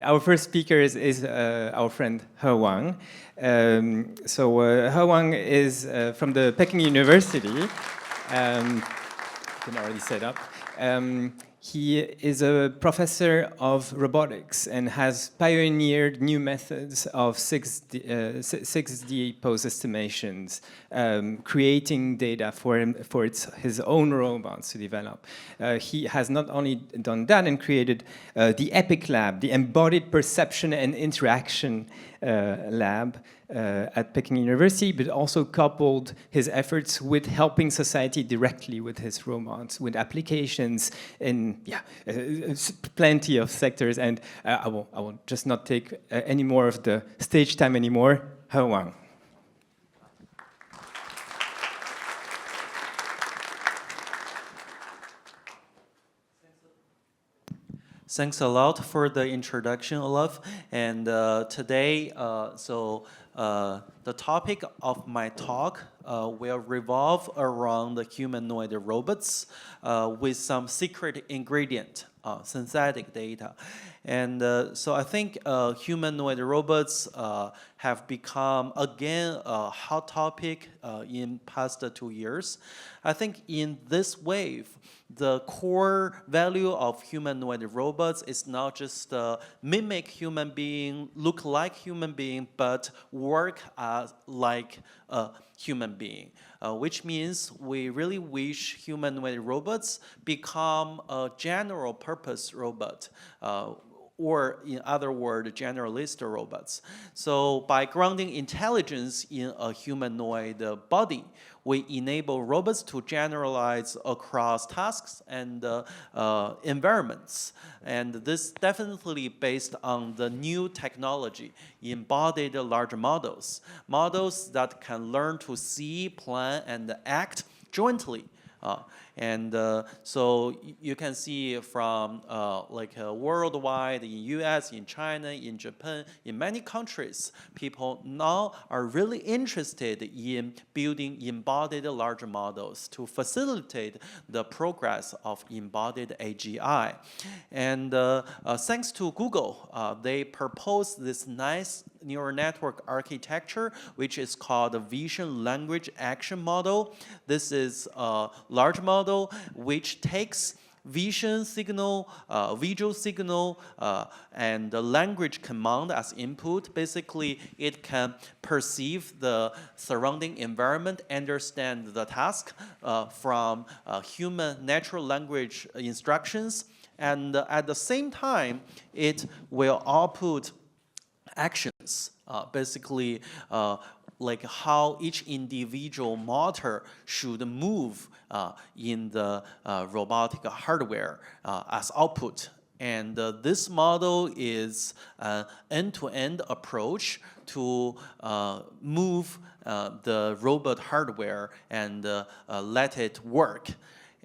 our first speaker is our friend Wang. Wang is from the Peking University. You can already set up. He is a professor of robotics and has pioneered new methods of 6D pose estimations, creating data for his own robots to develop. He has not only done that and created the EPIC lab, the Embodied Perception and Interaction lab at Peking University, but also coupled his efforts with helping society directly with his robots, with applications in plenty of sectors. And I will just not take any more of the stage time anymore. Wang. Thanks a lot for the introduction, Olaf. And today, the topic of my talk will revolve around the humanoid robots with some secret ingredient, synthetic data. And so I think humanoid robots have become, again, a hot topic in past 2 years. I think in this wave, the core value of humanoid robots is not just mimic human being, look like human being, but work like a human being, which means we really wish humanoid robots become a general purpose robot, or in other words, generalist robots. So by grounding intelligence in a humanoid body, we enable robots to generalize across tasks and environments. And this definitely based on the new technology, embodied large models, models that can learn to see, plan, and act jointly. So you can see from worldwide, in US, in China, in Japan, in many countries, people now are really interested in building embodied large models to facilitate the progress of embodied AGI. And thanks to Google, they proposed this nice neural network architecture, which is called the Vision Language Action Model. This is a large model which takes vision signal, visual signal, and the language command as input. Basically, it can perceive the surrounding environment, understand the task from human natural language instructions, and at the same time, it will output actions, basically like how each individual motor should move in the robotic hardware as output. And this model is an end-to-end approach to move the robot hardware and let it work.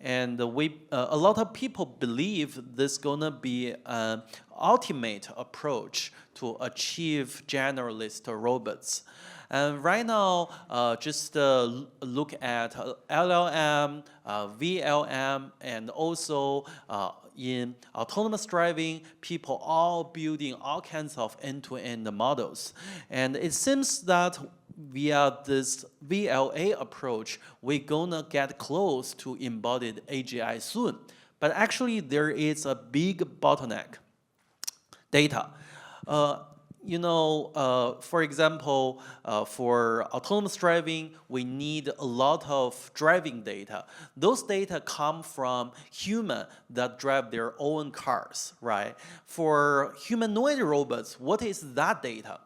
And a lot of people believe this is gonna be an ultimate approach to achieve generalist robots. And right now, just look at LLM, VLM, and also in autonomous driving, people all building all kinds of end-to-end models. And it seems that via this VLA approach, we're gonna get close to embodied AGI soon. But actually, there is a big bottleneck: data. For example, for autonomous driving, we need a lot of driving data. Those data come from humans that drive their own cars, right? For humanoid robots, what is that data?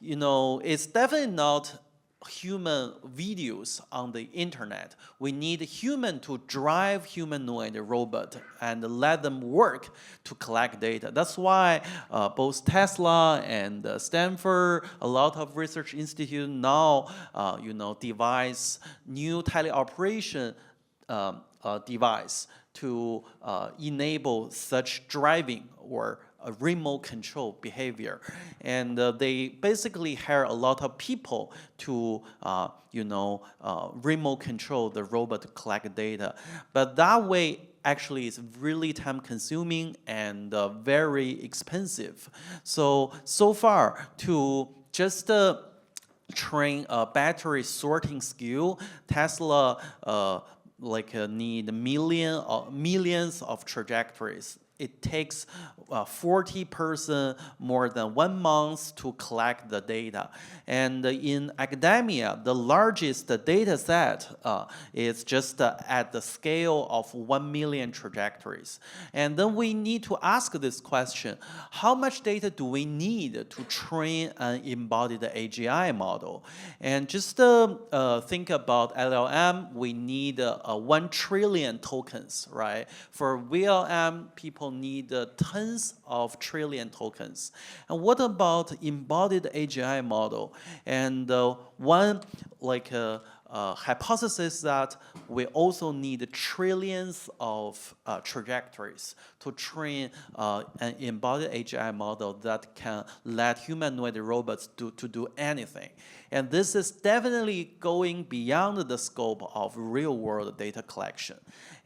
It's definitely not human videos on the internet. We need human to drive humanoid robot and let them work to collect data. That's why both Tesla and Stanford, a lot of research institutes now, devise new teleoperation device to enable such driving or a remote control behavior. And they basically hire a lot of people to, remote control the robot to collect data. But that way, actually is really time consuming and very expensive. So far, to just train a battery sorting skill, Tesla need millions of trajectories. It takes 40 person more than 1 month to collect the data. And in academia, the largest data set is just at the scale of 1 million trajectories. And then we need to ask this question, how much data do we need to train an embodied AGI model? And just think about LLM, we need 1 trillion tokens, right? For VLM, people need tens of trillion tokens. And what about embodied AGI model? And one hypothesis that we also need trillions of trajectories to train an embodied AGI model that can let humanoid robots do anything. And this is definitely going beyond the scope of real-world data collection.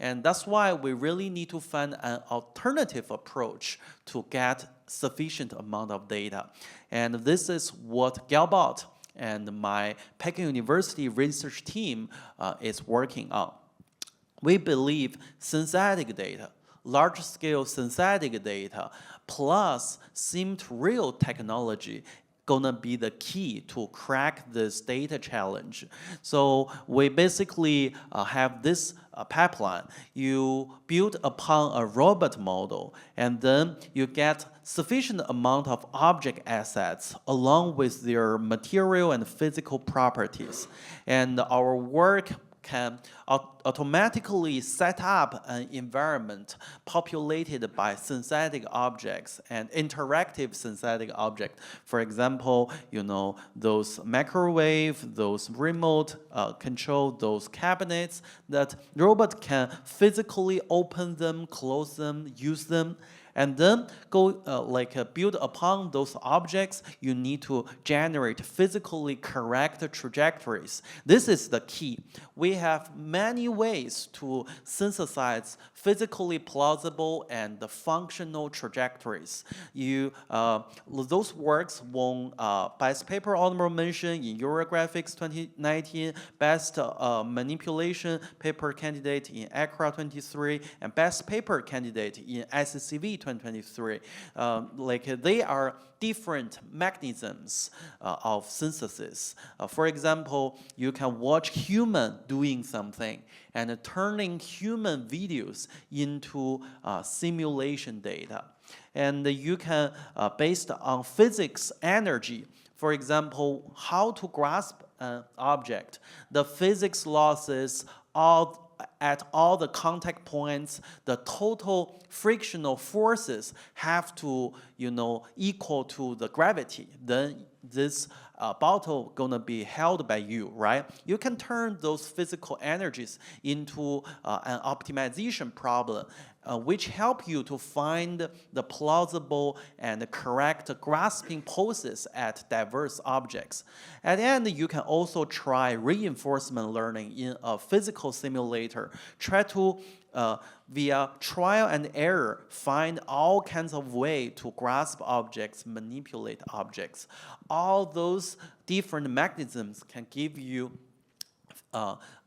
And that's why we really need to find an alternative approach to get sufficient amount of data. And this is what Galbot and my Peking University research team is working on. We believe synthetic data, large-scale synthetic data, plus seemed real technology gonna be the key to crack this data challenge. So we basically have this pipeline. You build upon a robot model, and then you get sufficient amount of object assets along with their material and physical properties. And our work can automatically set up an environment populated by synthetic objects and interactive synthetic objects. For example, those microwave, those remote control, those cabinets that robot can physically open them, close them, use them. And then build upon those objects, you need to generate physically correct trajectories. This is the key. We have many ways to synthesize physically plausible and functional trajectories. Those works won Best Paper Honorable Mention in Eurographics 2019, Best Manipulation Paper Candidate in ACRA 23, and Best Paper Candidate in SCV 2023. They are different mechanisms of synthesis. For example, you can watch human doing something and turning human videos into simulation data. And you can, based on physics energy, for example, how to grasp an object, the physics losses at all the contact points, the total frictional forces have to, equal to the gravity. Then this bottle gonna be held by you, right? You can turn those physical energies into an optimization problem, which help you to find the plausible and correct grasping poses at diverse objects. At the end, you can also try reinforcement learning in a physical simulator. Try to, via trial and error, find all kinds of ways to grasp objects, manipulate objects. All those different mechanisms can give you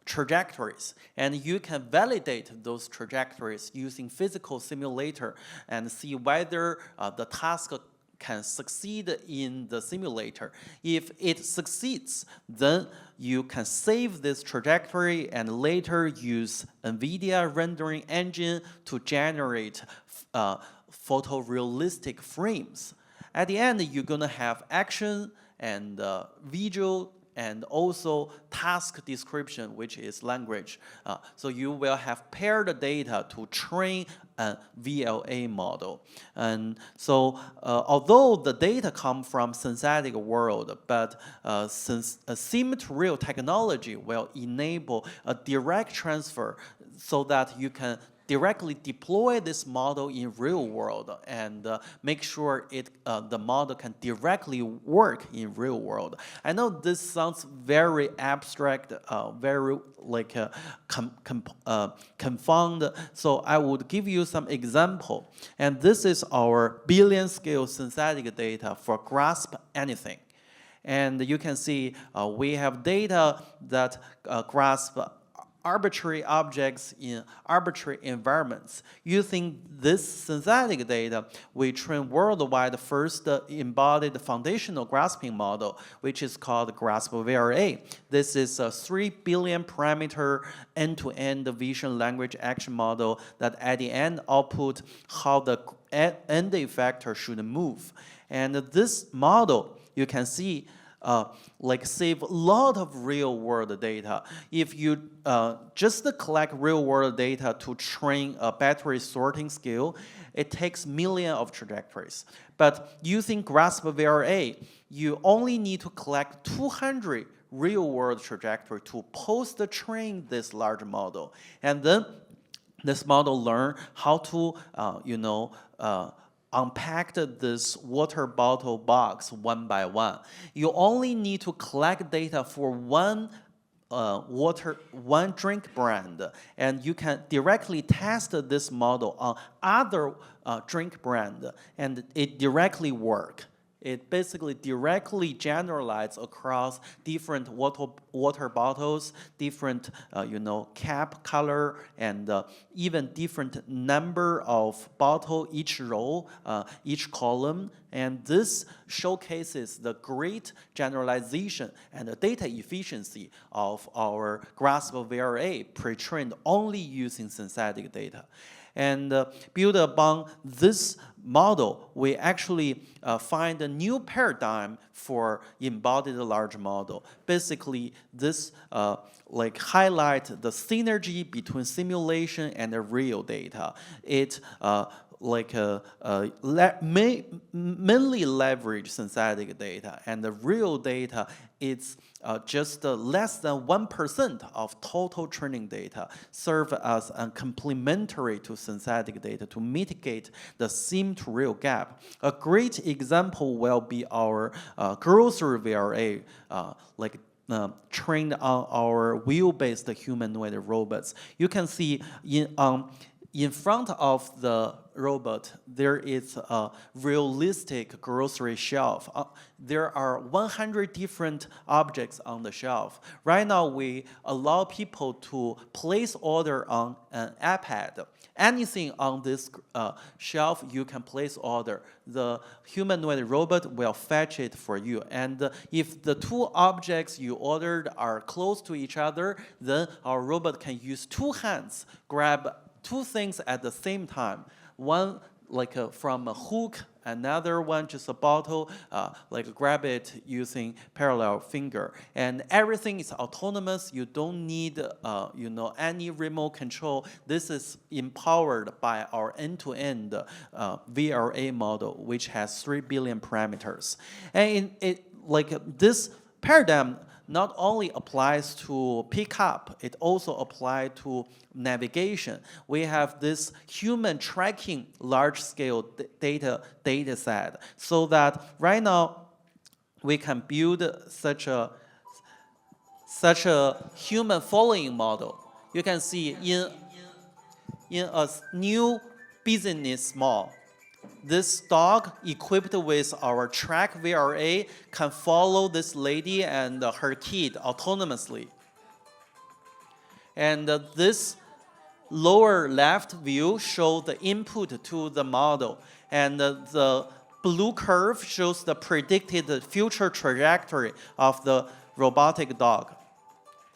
trajectories, and you can validate those trajectories using physical simulator and see whether the task can succeed in the simulator. If it succeeds, then you can save this trajectory and later use NVIDIA rendering engine to generate photorealistic frames. At the end, you're gonna have action and visual and also task description, which is language. So you will have paired data to train a VLA model. And so although the data come from synthetic world, but since sim-to-real technology will enable a direct transfer so that you can directly deploy this model in real world and make sure the model can directly work in real world. I know this sounds very abstract, very like confound. So I would give you some example. And this is our billion scale synthetic data for grasp anything. And you can see we have data that grasp arbitrary objects in arbitrary environments. Using this synthetic data, we train worldwide first embodied foundational grasping model, which is called GRASP-VRA. This is a 3 billion parameter end-to-end vision language action model that at the end output how the end effector should move. And this model, you can see, like save a lot of real world data. If you just collect real world data to train a battery sorting skill, it takes millions of trajectories. But using GRASP-VRA, you only need to collect 200 real world trajectory to post-train this large model. And then this model learn how to, unpacked this water bottle box one by one. You only need to collect data for one drink brand, and you can directly test this model on other drink brand, and it directly work. It basically directly generalizes across different water bottles, different cap color, and even different number of bottle each row, each column. And this showcases the great generalization and the data efficiency of our GRASP-VRA pre-trained only using synthetic data. And build upon this model, we actually find a new paradigm for embodied large model. Basically, this highlight the synergy between simulation and the real data. It mainly leverage synthetic data, and the real data is just less than 1% of total training data, serve as a complementary to synthetic data to mitigate the sim to real gap. A great example will be our grocery VRA, trained on our wheel-based humanoid robots. You can see in front of the robot, there is a realistic grocery shelf. There are 100 different objects on the shelf. Right now, we allow people to place order on an iPad. Anything on this shelf, you can place order. The humanoid robot will fetch it for you. And if the two objects you ordered are close to each other, then our robot can use two hands, grab two things at the same time. One from a hook, another one just a bottle, grab it using parallel finger. And everything is autonomous. You don't need any remote control. This is empowered by our end-to-end VRA model, which has 3 billion parameters. And this paradigm not only applies to pickup, it also applies to navigation. We have this human tracking large-scale data set, so that right now we can build such a human following model. You can see in a new business mall, this dog equipped with our Track VRA can follow this lady and her kid autonomously. And this lower left view shows the input to the model. And the blue curve shows the predicted future trajectory of the robotic dog.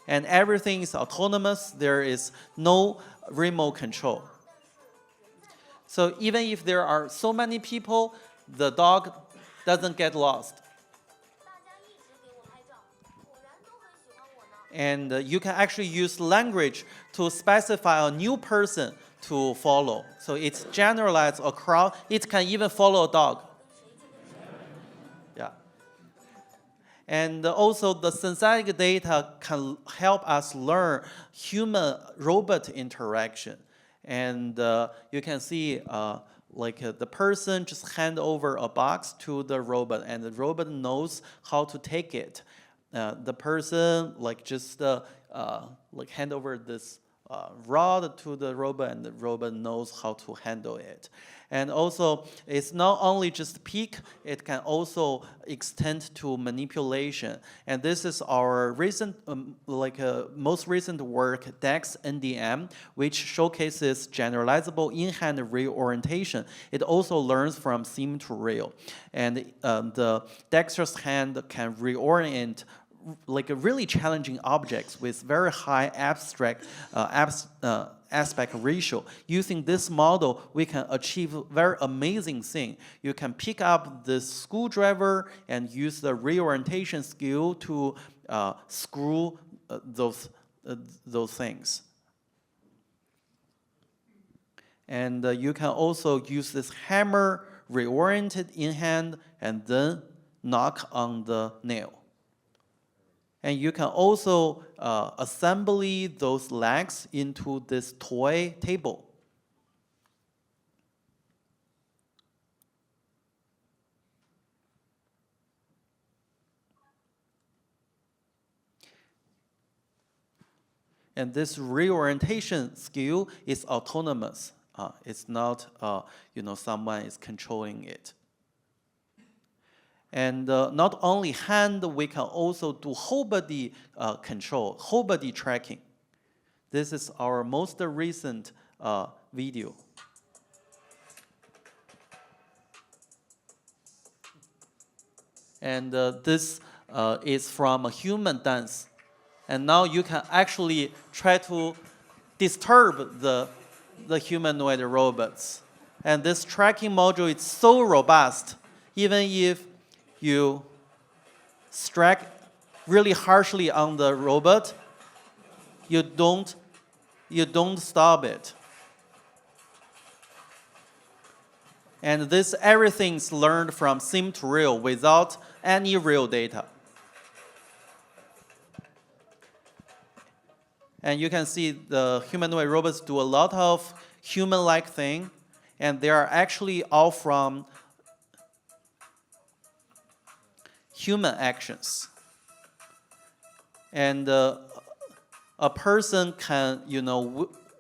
And everything is autonomous. There is no remote control. So even if there are so many people, the dog doesn't get lost. And you can actually use language to specify a new person to follow. So it's generalized across. It can even follow a dog. Yeah. And also the synthetic data can help us learn human-robot interaction. And you can see the person just hand over a box to the robot, and the robot knows how to take it. The person just hand over this rod to the robot, and the robot knows how to handle it. And also, it's not only just peak, it can also extend to manipulation. And this is our recent, most recent work, DEX NDM, which showcases generalizable in-hand reorientation. It also learns from sim to real. And the dexterous hand can reorient really challenging objects with very high aspect ratio. Using this model, we can achieve very amazing thing. You can pick up the screwdriver and use the reorientation skill to screw those things. And you can also use this hammer reoriented in hand and then knock on the nail. And you can also assemble those legs into this toy table. And this reorientation skill is autonomous. It's not, someone is controlling it. And not only hand, we can also do whole body control, whole body tracking. This is our most recent video. And this is from a human dance. And now you can actually try to disturb the humanoid robots. And this tracking module is so robust, even if you strike really harshly on the robot, you don't stop it. And this everything's learned from sim to real without any real data. And you can see the humanoid robots do a lot of human-like thing, and they are actually all from human actions. And a person can,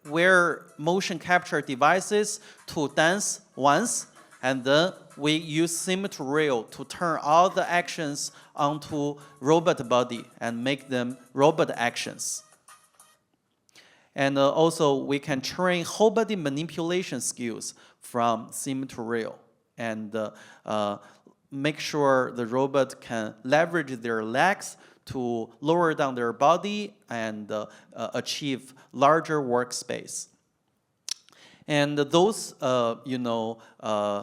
wear motion capture devices to dance once, and then we use sim to real to turn all the actions onto robot body and make them robot actions. And also, we can train whole body manipulation skills from sim to real, and make sure the robot can leverage their legs to lower down their body and achieve larger workspace. And those,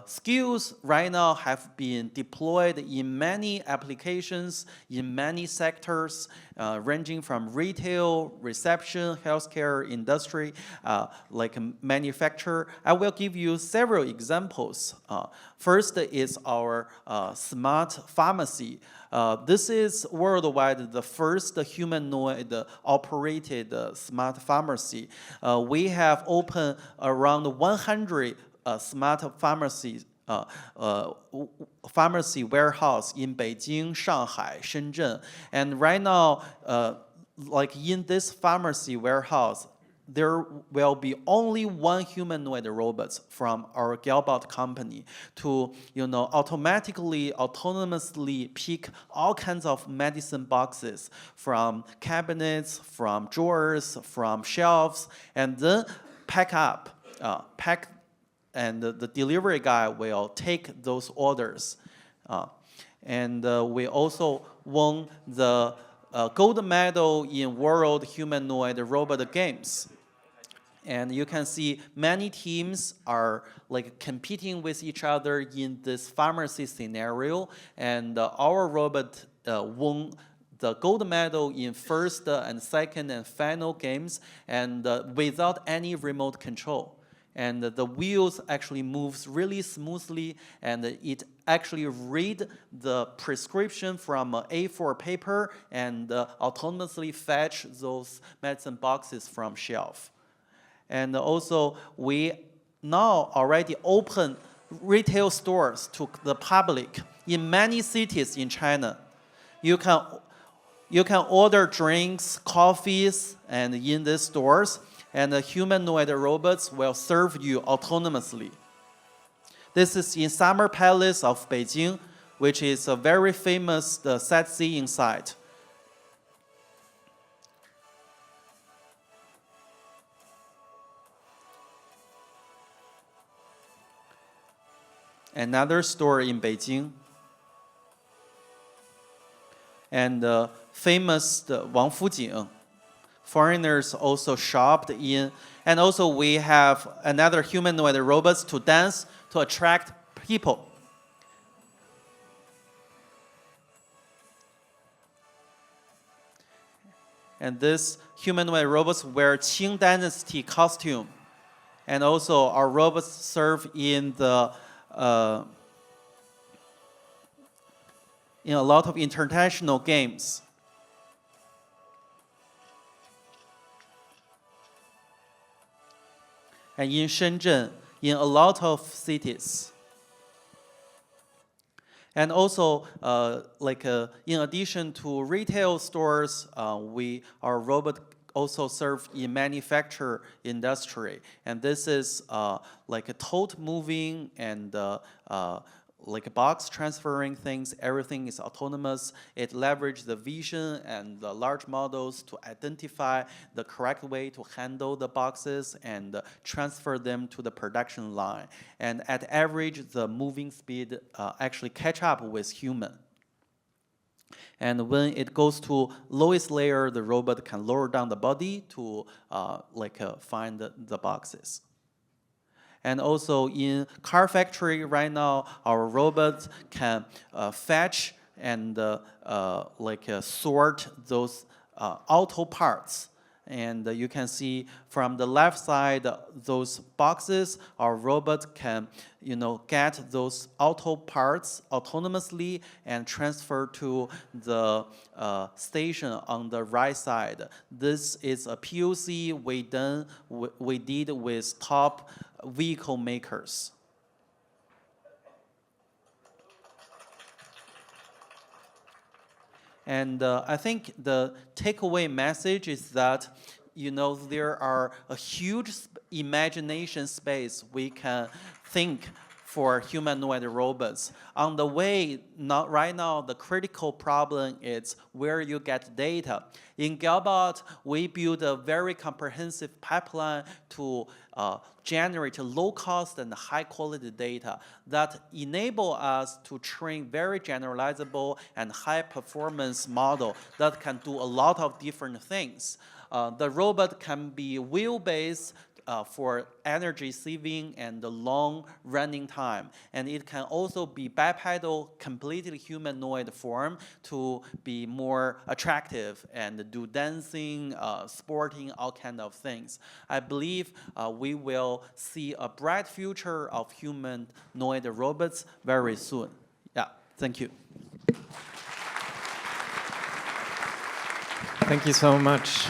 skills right now have been deployed in many applications, in many sectors, ranging from retail, reception, healthcare, industry, like manufacture. I will give you several examples. First is our smart pharmacy. This is worldwide the first humanoid-operated smart pharmacy. We have opened around 100 smart pharmacy warehouse in Beijing, Shanghai, Shenzhen. And right now, in this pharmacy warehouse, there will be only one humanoid robot from our Galbot company to, autonomously pick all kinds of medicine boxes from cabinets, from drawers, from shelves, and then pack, and the delivery guy will take those orders. And we also won the gold medal in World Humanoid Robot Games. And you can see many teams are competing with each other in this pharmacy scenario. And our robot won the gold medal in first and second and final games, and without any remote control. And the wheels actually moves really smoothly, and it actually read the prescription from A4 paper and autonomously fetch those medicine boxes from shelf. And also, we now already open retail stores to the public in many cities in China. You can order drinks, coffees, and in these stores, and the humanoid robots will serve you autonomously. This is in Summer Palace of Beijing, which is a very famous sightseeing site. Another store in Beijing. And famous Wang Fujing. Foreigners also shopped in. And also we have another humanoid robots to dance to attract people. And this humanoid robots wear Qing Dynasty costume. And also our robots serve in the in a lot of international games. And in Shenzhen, in a lot of cities. And also, in addition to retail stores, our robot also serve in manufacture industry. And this is like a tote moving and like a box transferring things. Everything is autonomous. It leverages the vision and the large models to identify the correct way to handle the boxes and transfer them to the production line. And at average, the moving speed actually catch up with human. And when it goes to lowest layer, the robot can lower down the body to find the boxes. And also in car factory right now, our robots can fetch and sort those auto parts. And you can see from the left side, those boxes, our robot can, get those auto parts autonomously and transfer to the station on the right side. This is a POC we did with top vehicle makers. And I think the takeaway message is that, there are a huge imagination space we can think for humanoid robots. On the way, right now, the critical problem is where you get data. In Galbot, we built a very comprehensive pipeline to generate low-cost and high-quality data that enable us to train very generalizable and high-performance model that can do a lot of different things. The robot can be wheel-based for energy saving and the long running time. And it can also be bipedal, completely humanoid form to be more attractive and do dancing, sporting, all kind of things. I believe we will see a bright future of humanoid robots very soon. Yeah, thank you. Thank you so much.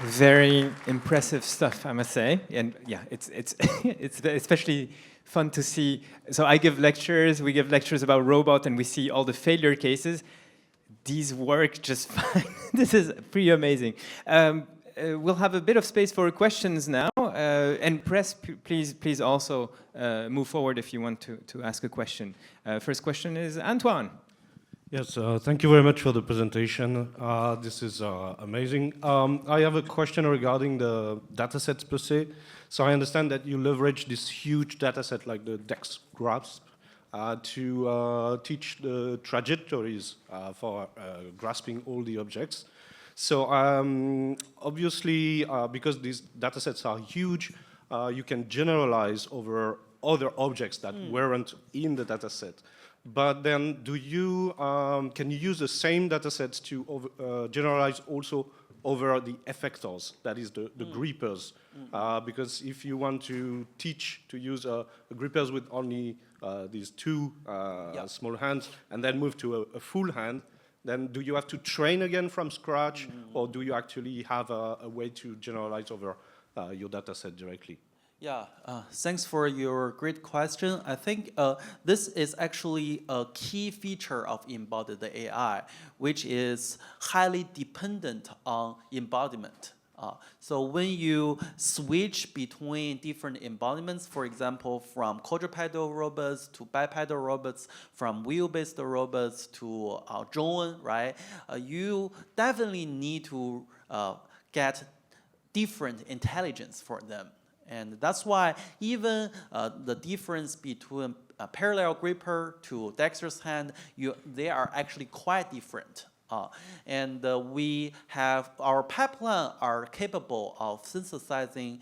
Very impressive stuff, I must say. And yeah, it's it's especially fun to see. So I give lectures, we give lectures about robots, and we see all the failure cases. These work just fine. This is pretty amazing. We'll have a bit of space for questions now. And press, please also move forward if you want to ask a question. First question is Antoine. Yes, thank you very much for the presentation. This is amazing. I have a question regarding the datasets per se. So I understand that you leverage this huge dataset like the DEX grasp to teach the trajectories for grasping all the objects. So obviously, because these datasets are huge, you can generalize over other objects that weren't in the dataset. But then can you use the same datasets to generalize also over the effectors, that is the grippers? Because if you want to teach to use grippers with only these two small hands and then move to a full hand, then do you have to train again from scratch, or do you actually have a way to generalize over your data set directly? Yeah, thanks for your great question. I think this is actually a key feature of embodied AI, which is highly dependent on embodiment. So when you switch between different embodiments, for example, from quadrupedal robots to bipedal robots, from wheel-based robots to drone, right? You definitely need to get different intelligence for them. And that's why even the difference between a parallel gripper to dexterous hand, they are actually quite different. And we have our pipeline are capable of synthesizing,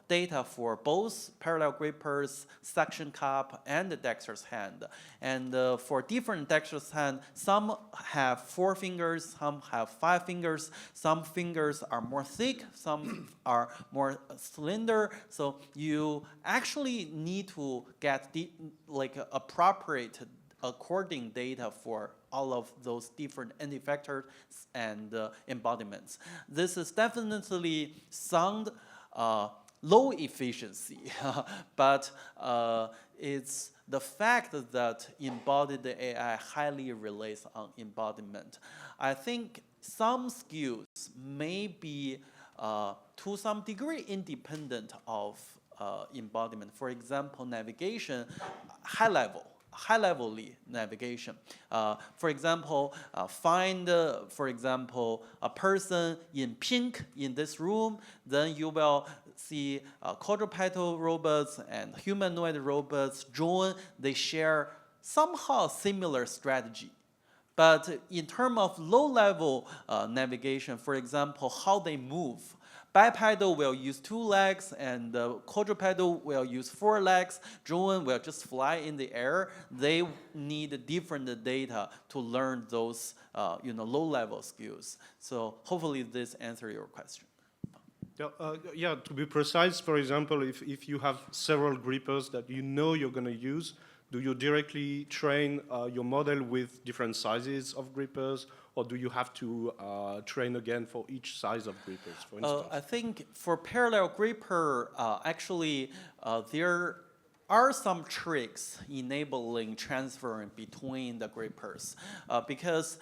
data for both parallel grippers, suction cup, and the dexterous hand. And for different dexterous hand, some have 4 fingers, some have 5 fingers, some fingers are more thick, some are more slender. So you actually need to get appropriate according data for all of those different end effectors and embodiments. This is definitely sound low efficiency, but it's the fact that embodied AI highly relies on embodiment. I think some skills may be to some degree independent of embodiment. For example, navigation, high-level navigation. For example, find, for example, a person in pink in this room, then you will see quadrupedal robots and humanoid robots, drone, they share somehow similar strategy. But in terms of low-level navigation, for example, how they move, bipedal will use 2 legs, and quadrupedal will use 4 legs. Drone will just fly in the air. They need different data to learn those, low-level skills. So hopefully this answers your question. Yeah, to be precise, for example, if you have several grippers that you're going to use, do you directly train your model with different sizes of grippers, or do you have to train again for each size of grippers, for instance? I think for parallel gripper, actually, there are some tricks enabling transferring between the grippers, because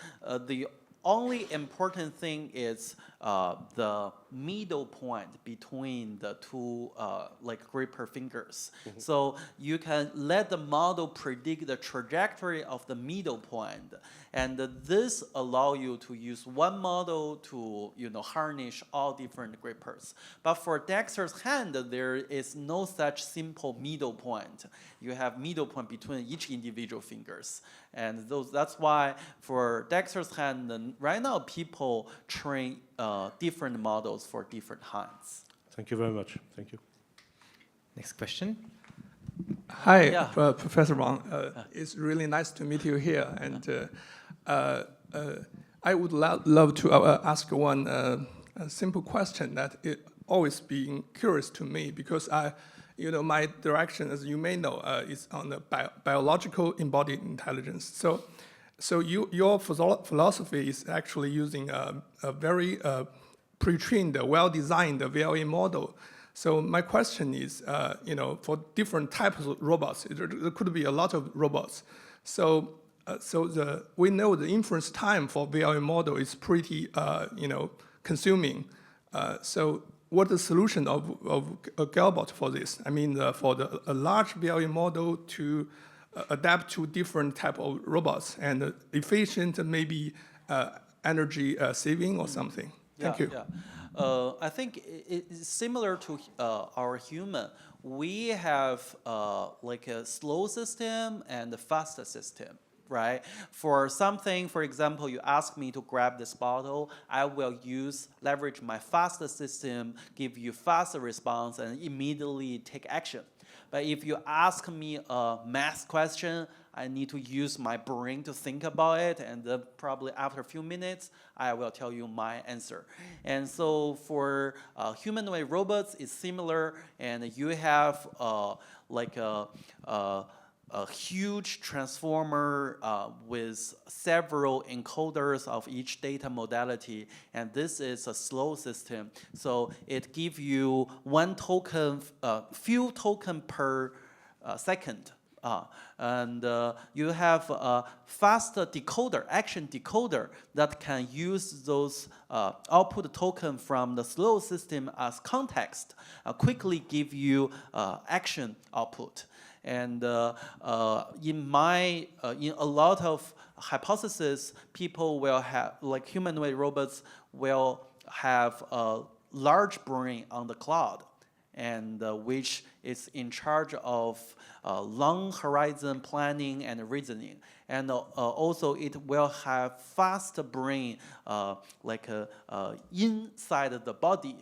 the only important thing is the middle point between the 2 gripper fingers. Mm-hmm. So you can let the model predict the trajectory of the middle point, and this allow you to use one model to harness all different grippers. But for dexterous hand, there is no such simple middle point. You have middle point between each individual fingers, and that's why for dexterous hand, right now people train different models for different hands. Thank you very much. Thank you. Next question. Hi, yeah. Professor Wang. It's really nice to meet you here. And I would love to ask one simple question that is always being curious to me, because my direction, as you may know, is on the biological embodied intelligence. So your philosophy is actually using a very pre-trained, well-designed VLA model. So my question is, for different types of robots, there could be a lot of robots. So we know the inference time for VLA model is pretty, consuming. So what's the solution of Galbot for this? I mean, for a large VLA model to adapt to different type of robots and efficient, maybe energy saving or something. Thank you. Yeah. I think it's similar to our human. We have like a slow system and a fast system, right? For something, for example, you ask me to grab this bottle, I will leverage my fast system, give you faster response, and immediately take action. But if you ask me a math question, I need to use my brain to think about it, and probably after a few minutes, I will tell you my answer. And so for humanoid robots, it's similar, and you have a huge transformer with several encoders of each data modality, and this is a slow system. So it gives you one token, few token per second. And you have a faster decoder, action decoder, that can use those output token from the slow system as context, quickly give you action output. And in a lot of hypotheses, people will have, like humanoid robots will have a large brain on the cloud, and which is in charge of long horizon planning and reasoning. And also it will have fast brain inside the body,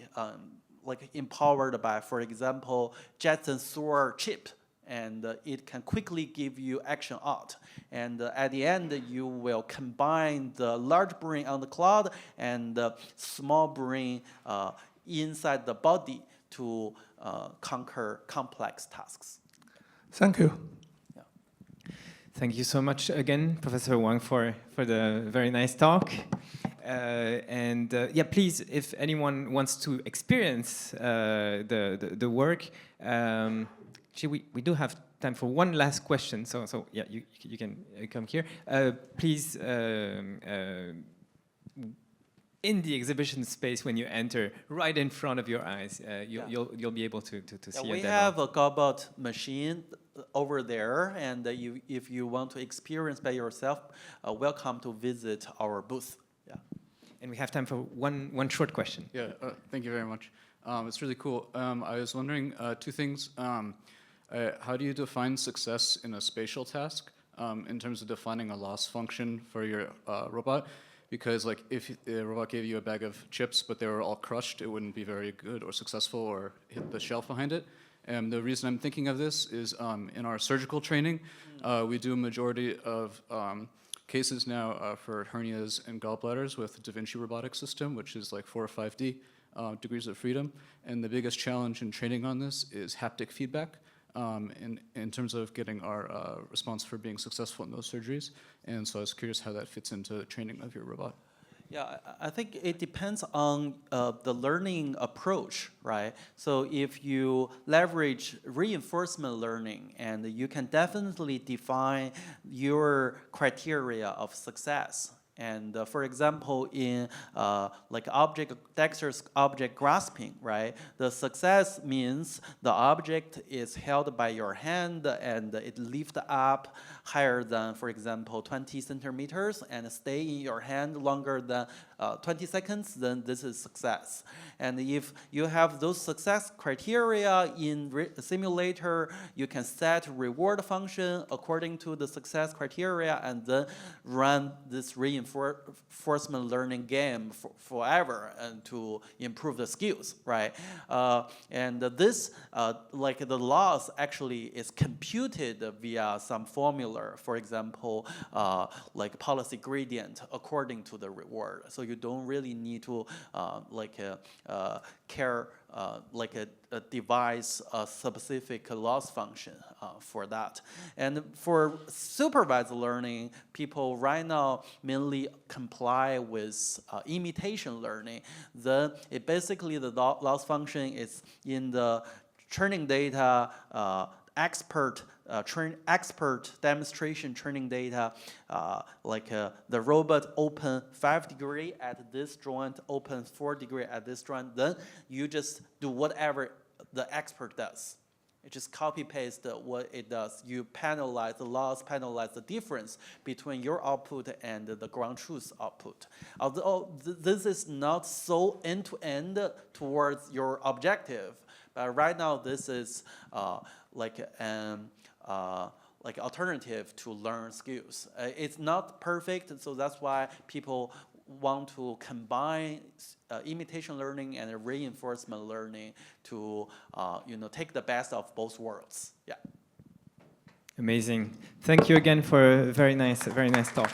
like empowered by, for example, Jetson Sword chip. And it can quickly give you action out. And at the end, you will combine the large brain on the cloud and the small brain inside the body to conquer complex tasks. Thank you. Yeah. Thank you so much again, Professor Wang, for the very nice talk. Yeah, please, if anyone wants to experience the work, actually, we do have time for one last question. So yeah, you can come here. Please, in the exhibition space, when you enter, right in front of your eyes, you'll be able to see. We have a Galbot machine over there, and if you want to experience by yourself, welcome to visit our booth. Yeah. And we have time for one short question. Yeah, thank you very much. It's really cool. I was wondering two things. How do you define success in a spatial task in terms of defining a loss function for your robot? Because like if the robot gave you a bag of chips but they were all crushed, it wouldn't be very good or successful or hit the shelf behind it. And the reason I'm thinking of this is in our surgical training, we do a majority of cases now for hernias and gallbladders with Da Vinci robotic system, which is like 4 or 5D degrees of freedom. And the biggest challenge in training on this is haptic feedback. In terms of getting our response for being successful in those surgeries. And so I was curious how that fits into the training of your robot. Yeah, I think it depends on the learning approach, right? So if you leverage reinforcement learning, and you can definitely define your criteria of success. And for example, in like dexterous object grasping, right? The success means the object is held by your hand and it lifts up higher than, for example, 20 centimeters and stay in your hand longer than 20 seconds, then this is success. And if you have those success criteria in simulator, you can set reward function according to the success criteria and then run this reinforcement learning game forever and to improve the skills, right? And this, like the loss actually is computed via some formula, for example, like policy gradient according to the reward. So you don't really need to devise a specific loss function for that. And for supervised learning, people right now mainly comply with imitation learning. Then it basically the loss function is in the training data expert demonstration training data, the robot open 5 degree at this joint, open 4 degree at this joint, then you just do whatever the expert does. You just copy paste what it does. You penalize the loss, penalize the difference between your output and the ground truth output. Although this is not so end-to-end towards your objective, but right now this is like alternative to learn skills. It's not perfect, so that's why people want to combine imitation learning and reinforcement learning to take the best of both worlds. Yeah. Amazing. Thank you again for a very nice talk.